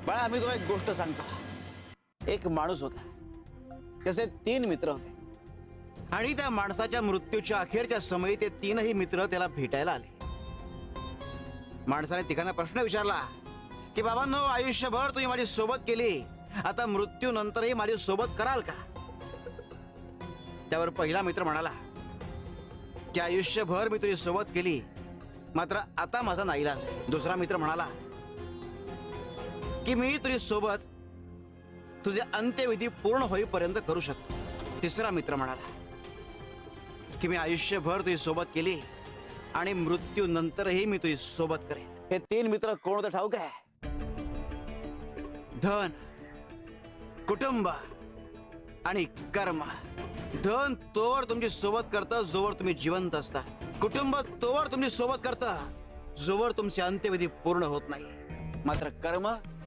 बाळा, मी तुला एक गोष्ट सांगतो. एक माणूस होता, त्याचे 3 मित्र होते आणि त्या माणसाच्या मृत्यूच्या अखेरच्या समयी ते 3ही मित्र त्याला भेटायला आले. माणसाने तिघांना प्रश्न विचारला की बाबांनो, आयुष्यभर तुम्ही माझी सोबत केली, आता मृत्यूनंतरही माझी सोबत कराल का? त्यावर पहिला मित्र म्हणाला की आयुष्यभर मी तुझी सोबत केली, मात्र आता माझा नाईलाज आहे. दुसरा मित्र म्हणाला की मी तुझी सोबत तुझे अंत्यविधी पूर्ण होईपर्यंत करू शकतो. तिसरा मित्र म्हणाला की मी आयुष्यभर तुझी सोबत केली आणि मृत्यूनंतरही मी तुझी सोबत करेन. हे 3 मित्र कोण होते ठाऊक आहे? धन, कुटुंब आणि कर्म. धन तोवर तुमची सोबत करतं जोवर तुम्ही जिवंत असता. कुटुंब तोवर तुमची सोबत करतं जोवर तुमचे अंत्यविधी पूर्ण होत नाही. मात्र कर्म